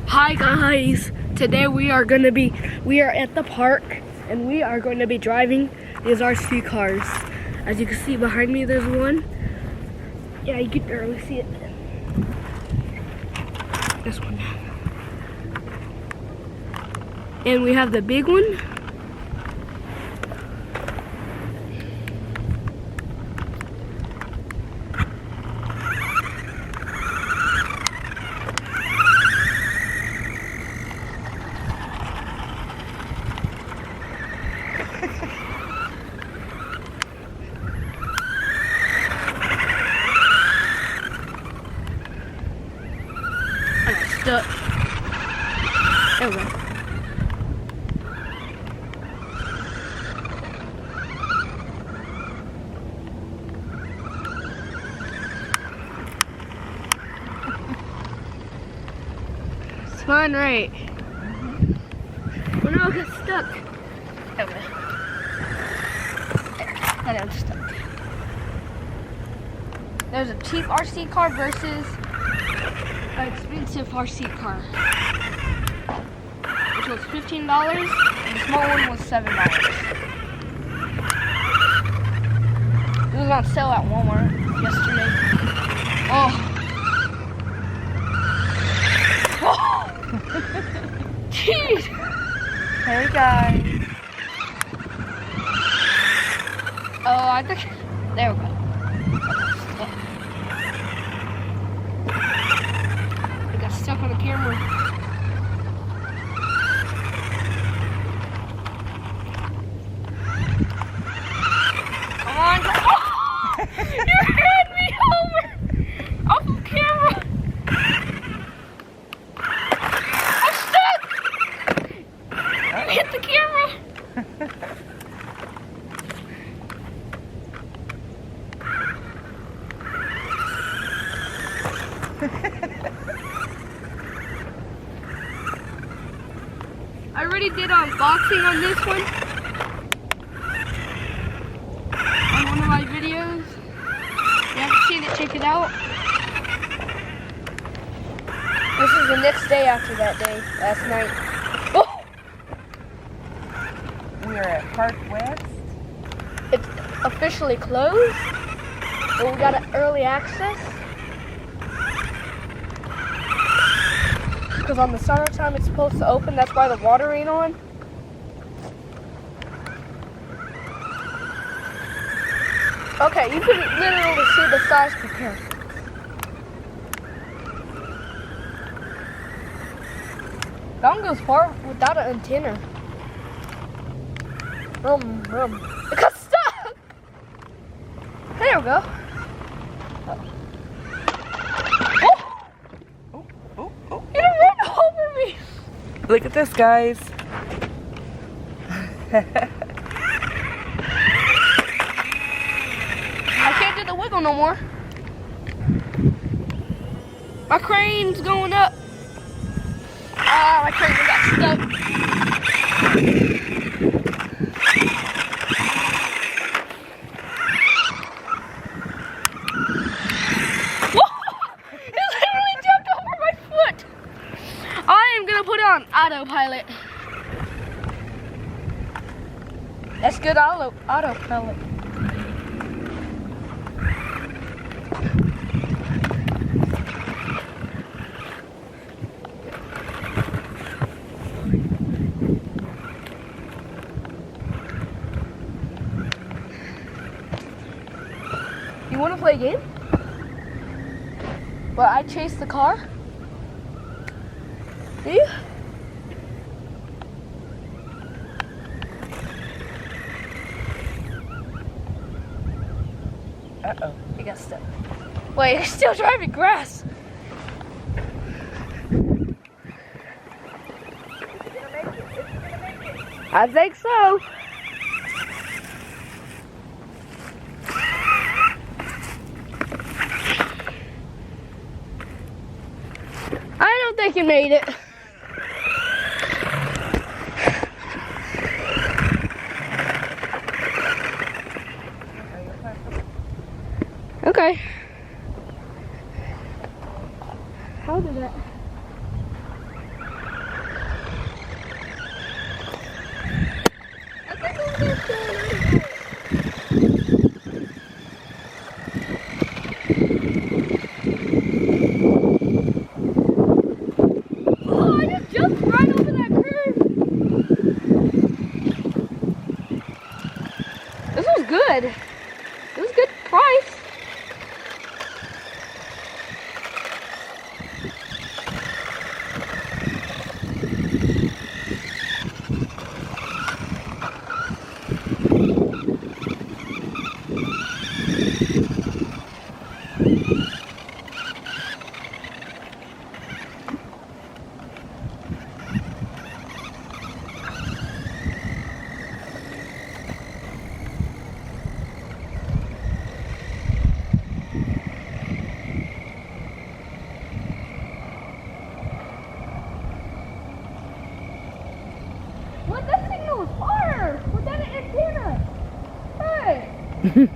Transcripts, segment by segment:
Hi guys, today we are at the park and we are going to be driving these RC cars. As you can see behind me there's one. Yeah, you can barely see it. This one. And we have the big one. Stuck. There we go. It's fun, right? Well, no, it got stuck. There we go. And I'm stuck. There's a cheap RC car versus an expensive RC car, which was $15 and the small one was $7. It was on sale at Walmart yesterday. Oh, jeez. Hey guys. Oh, I think there we go. Stuck on the camera. Come on. Oh! You ran me over off of camera. I'm stuck. I hit the camera. I already did an unboxing on this one on one of my videos. If you haven't seen it, check it out. This is the next day after that day, last night. Oh! We are at Park West. It's officially closed, but we got an early access. Because on the summertime it's supposed to open, that's why the water ain't on. Okay, you can literally see the size comparison. That one goes far without an antenna. It got stuck! There we go. Look at this, guys. I can't do the wiggle no more. My crane's going up. Ah, my crane got stuck. Whoa! It literally jumped over my foot. I am gonna put it on autopilot. That's good autopilot. You wanna play a game? Well, I chase the car? Do you? Uh-oh. I got stuck. Wait, you're still driving grass. I think so. I don't think you made it. Okay. How did that? Gonna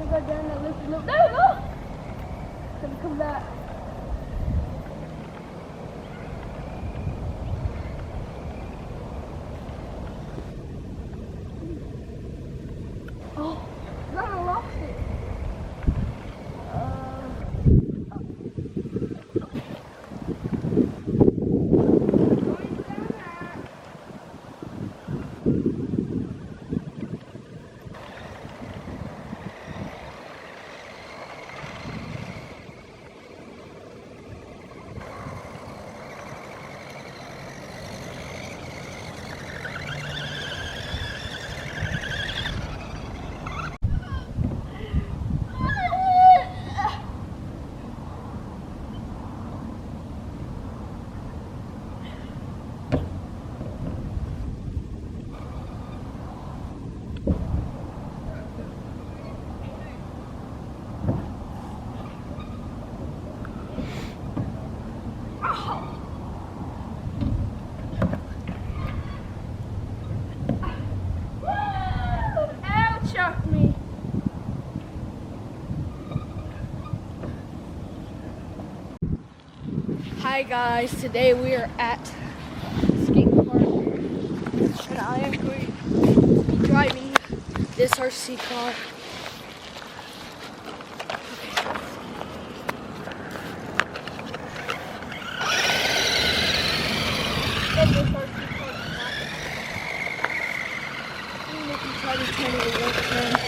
go down that loop. There we go. Gonna come back. Oh, I lost it. Shocked me. Hi guys, today we are at skate park and I am going to be driving this RC car. Try to turn it around.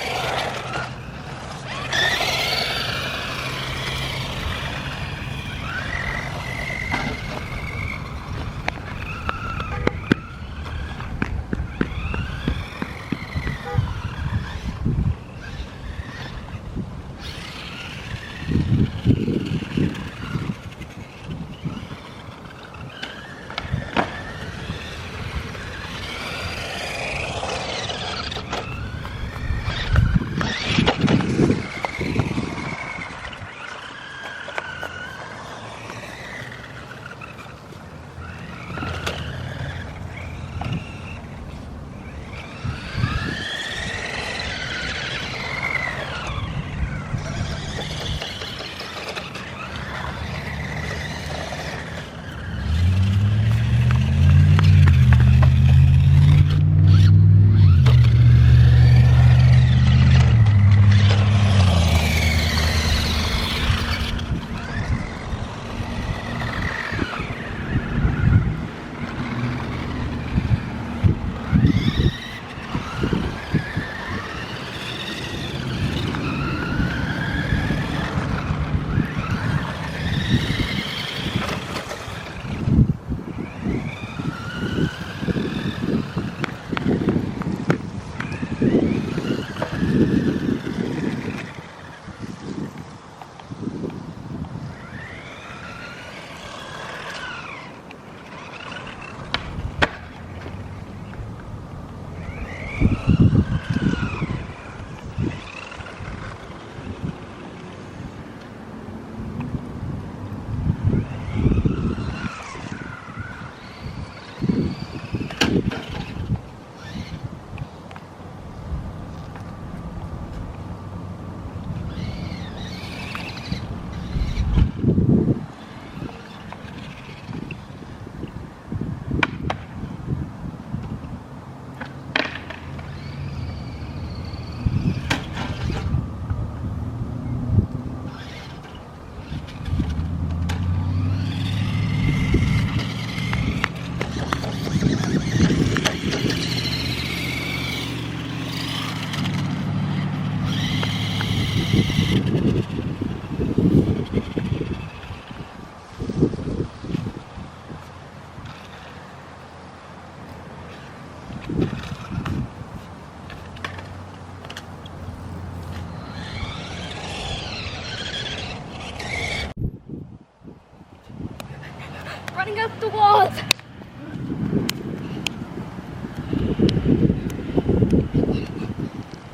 Running up the walls.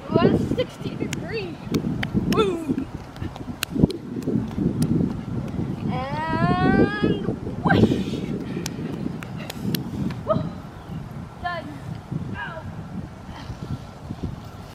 It was 60 degrees. Woo!